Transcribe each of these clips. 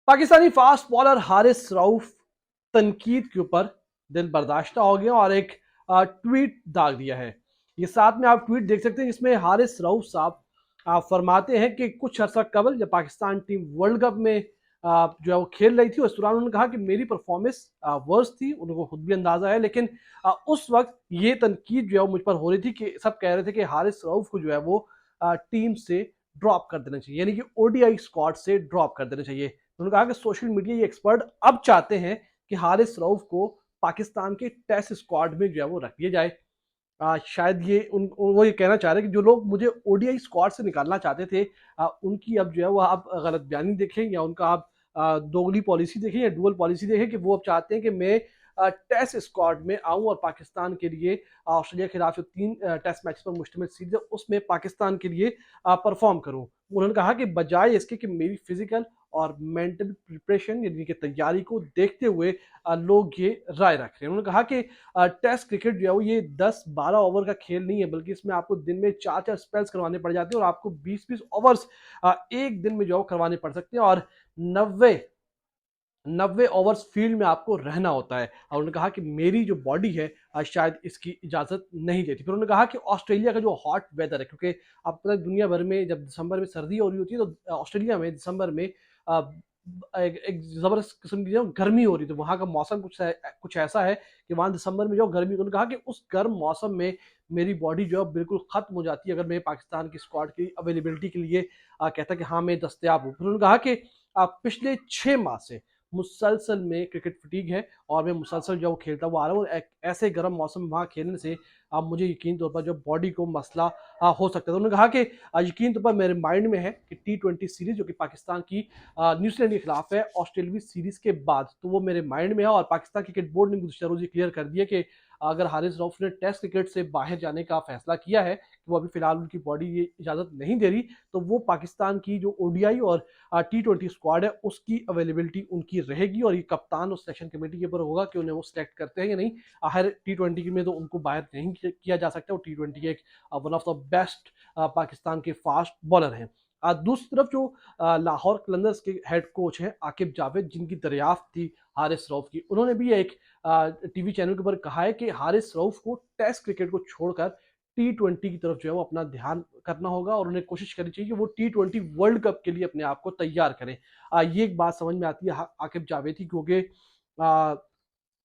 Pakistani fast bowler Haris Rauf तनकीद के ऊपर दिल बर्दाश्त हो गया और एक ट्वीट दाग दिया है। ये साथ में आप ट्वीट देख सकते हैं जिसमें हारिस रऊफ साहब फरमाते हैं कि कुछ अर्सा कबल जब पाकिस्तान टीम वर्ल्ड कप में जो है वो खेल रही थी, उस दौरान उन्होंने कहा कि मेरी परफॉर्मेंस वर्स थी, उनको खुद भी अंदाजा है। लेकिन उस वक्त ये तनकीद जो है वो मुझ पर हो रही थी कि सब कह रहे थे कि हारिस रऊफ को जो है वो टीम से ड्रॉप कर देना चाहिए, यानी कि ओडीआई स्क्वाड से ड्रॉप कर देना चाहिए। उन्होंने कहा कि सोशल मीडिया ये एक्सपर्ट अब चाहते हैं कि हारिस रऊफ को पाकिस्तान के टेस्ट स्क्वाड में जो है वो रख दिया जाए। शायद ये वो ये कहना चाह रहे हैं कि जो लोग मुझे ओडीआई स्क्वाड से निकालना चाहते थे, उनकी अब जो है वो आप गलत बयानी देखें या उनका आप दोगली पॉलिसी देखें या डुअल पॉलिसी देखें कि वो अब चाहते हैं कि मैं टेस्ट स्क्वाड में आऊं और पाकिस्तान के लिए ऑस्ट्रेलिया के खिलाफ जो 3 टेस्ट मैच पर मुश्तमिल सीरीज है उसमें पाकिस्तान के लिए परफॉर्म करूं। उन्होंने कहा कि बजाय इसके कि मेरी फिजिकल और मेंटल प्रिपरेशन यानी कि तैयारी को देखते हुए लोग ये राय रख रहे हैं। उन्होंने कहा कि टेस्ट क्रिकेट जो है वो ये 10-12 ओवर का खेल नहीं है, बल्कि इसमें आपको दिन में 4-4 स्पेल्स करवाने पड़ जाते हैं और आपको 20-20 ओवर्स एक दिन में जो करवाने पड़ सकते हैं और 90 ओवर्स फील्ड में आपको रहना होता है। और उन्होंने कहा कि मेरी जो बॉडी है शायद इसकी इजाज़त नहीं देती। फिर उन्होंने कहा कि ऑस्ट्रेलिया का जो हॉट वेदर है, क्योंकि अब तक दुनिया भर में जब दिसंबर में सर्दी हो रही होती है तो ऑस्ट्रेलिया में दिसंबर में अ, एक ज़बरदस्त किस्म की जो गर्मी हो रही थी। वहाँ का मौसम कुछ ऐसा है कि वहाँ दिसंबर में जो गर्मी, उन्होंने कहा कि उस गर्म मौसम में मेरी बॉडी जो है बिल्कुल ख़त्म हो जाती है अगर मैं पाकिस्तान की स्क्वाड की अवेलेबिलिटी के लिए कहता कि हाँ, मैं दस्तयाब हूँ। फिर उन्होंने कहा कि पिछले 6 माह से मुसलसल में क्रिकेट फटीग है और मैं मुसलसल जो खेलता हुआ आ रहा हूँ। एक ऐसे गर्म मौसम में वहाँ खेलने से अब मुझे यकीन तौर पर जो बॉडी को मसला हो सकता है। तो उन्होंने कहा कि यकीन तौर पर मेरे माइंड में है कि T20 सीरीज जो कि पाकिस्तान की न्यूजीलैंड के खिलाफ है ऑस्ट्रेलवी सीरीज के बाद, तो वो मेरे माइंड में है। और पाकिस्तान क्रिकेट बोर्ड ने गुज़श्ता रोज़ ये क्लियर कर दिया कि अगर हारिस रऊफ ने टेस्ट क्रिकेट से बाहर जाने का फैसला किया है, वो अभी फिलहाल उनकी बॉडी ये इजाज़त नहीं दे रही, तो वो पाकिस्तान की जो ओडीआई और T20 स्क्वाड है उसकी अवेलेबिलिटी उनकी रहेगी और ये कप्तान और सिलेक्शन कमेटी के ऊपर होगा कि उन्हें वो सिलेक्ट करते हैं या नहीं। हर T20 में तो उनको बाहर नहीं किया जा सकता। वो T20 के एक one of the best Pakistan के फास्ट बॉलर हैं। दूसरी तरफ जो लाहौर कलंदर्स के हेड कोच हैं आकिब जावेद, जिनकी दरियाफ्त थी हारिस रऊफ की, उन्होंने भी एक टीवी चैनल के ऊपर कहा है कि हारिस रऊफ को टेस्ट क्रिकेट को छोड़कर T20 की तरफ जो है वो अपना ध्यान करना होगा और उन्हें कोशिश करनी चाहिए कि वो T20 वर्ल्ड कप के लिए अपने आप को तैयार करें। ये एक बात समझ में आती है आकिब जावेद की, क्योंकि आ,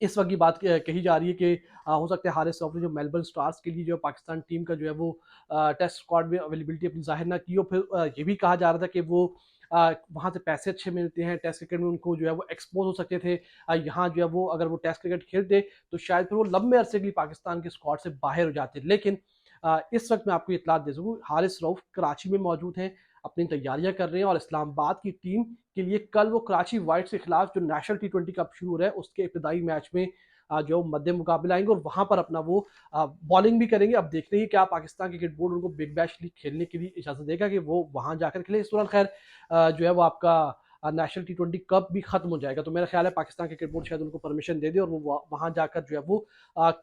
इस वक्त की बात कही जा रही है कि हो सकता है हारिस रऊफ ने जो मेलबर्न स्टार्स के लिए जो पाकिस्तान टीम का जो है वो टेस्ट स्क्वाड में अवेलेबिलिटी अपनी जाहिर ना की हो। फिर ये भी कहा जा रहा था कि वो वहाँ से पैसे अच्छे मिलते हैं, टेस्ट क्रिकेट में उनको जो है वो एक्सपोज हो सकते थे। यहाँ जो है वो अगर वो टेस्ट क्रिकेट खेलते तो शायद फिर वो लंबे अरसे के लिए पाकिस्तान के स्क्वाड से बाहर हो जाते। लेकिन इस वक्त मैं आपको इतला दे सकूँ, हारिस रऊफ कराची में मौजूद हैं, अपनी तैयारियां कर रहे हैं और इस्लामाबाद की टीम के लिए कल वो कराची वाइट्स के खिलाफ जो नेशनल T20 कप शुरू हो रहा है उसके इब्तदाई मैच में जो मध्य मुकाबले आएंगे और वहां पर अपना वो बॉलिंग भी करेंगे। अब देखते हैं क्या पाकिस्तान क्रिकेट बोर्ड उनको बिग बैश लीग खेलने के लिए इजाजत देगा कि वो वहां जाकर खेले। इस दौरान खैर जो है वो आपका नेशनल T20 कप भी खत्म हो जाएगा, तो मेरा ख्याल है पाकिस्तान क्रिकेट बोर्ड शायद उनको परमिशन दे दे और वो वहां जाकर जो है वो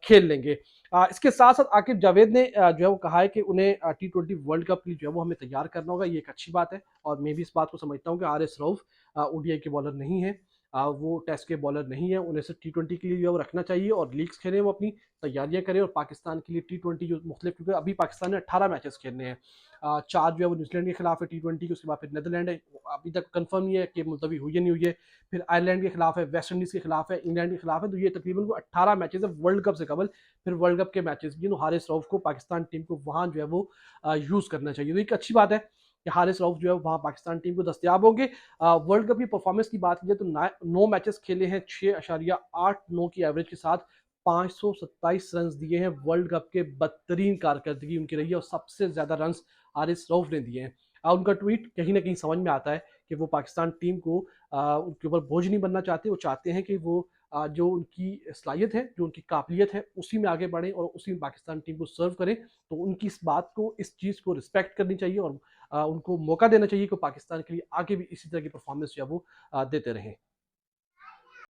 खेल लेंगे। इसके साथ साथ आकिब जावेद ने जो है वो कहा है कि उन्हें T20 वर्ल्ड कप के लिए जो है वो हमें तैयार करना होगा। ये एक अच्छी बात है और मैं भी इस बात को समझता हूँ कि हारिस रऊफ ओडीआई के बॉलर नहीं है, वो टेस्ट के बॉलर नहीं है। उन्हें सिर्फ T20 के लिए जो है वो रखना चाहिए और लीग्स खेलें, वो अपनी तैयारियां करें और पाकिस्तान के लिए T20 जो मुख्तलिफ, क्योंकि अभी पाकिस्तान ने 18 मैचेस खेलने हैं। 4 जो है वो न्यूजीलैंड के खिलाफ है T20 के, उसके बाद फिर नीदरलैंड है, अभी तक कंफर्म नहीं है कि मुलतवी हुई है नहीं हुई है, फिर आयरलैंड के खिलाफ है, वेस्ट इंडीज़ के खिलाफ है, इंग्लैंड के खिलाफ है। तो ये तकरीबन 18 मैचेस है वर्ल्ड कप से कबल। फिर वर्ल्ड कप के मैचेस भी, तो हारिस रऊफ को पाकिस्तान टीम को वहाँ जो है वो यूज़ करना चाहिए। तो एक अच्छी बात है कि हारिस रऊफ जो है वहाँ पाकिस्तान टीम को दस्तयाब होंगे। वर्ल्ड कप की परफॉर्मेंस की बात की जाए तो 9 मैचेस खेले हैं, 6.89 की एवरेज के साथ 527 रन दिए हैं। वर्ल्ड कप के बदतरीन कारकर्दगी उनकी रही है और सबसे ज्यादा रन हारिस रऊफ ने दिए हैं। उनका ट्वीट कहीं ना कहीं समझ में आता है कि वो पाकिस्तान टीम को उनके ऊपर बोझ नहीं बनना चाहते। वो चाहते हैं कि वो जो उनकी सलाहियत है, जो उनकी काबिलियत है, उसी में आगे बढ़े और उसी में पाकिस्तान टीम को सर्व करें। तो उनकी इस बात को, इस चीज़ को रिस्पेक्ट करनी चाहिए और उनको मौका देना चाहिए कि पाकिस्तान के लिए आगे भी इसी तरह की परफॉर्मेंस जो है वो देते रहें।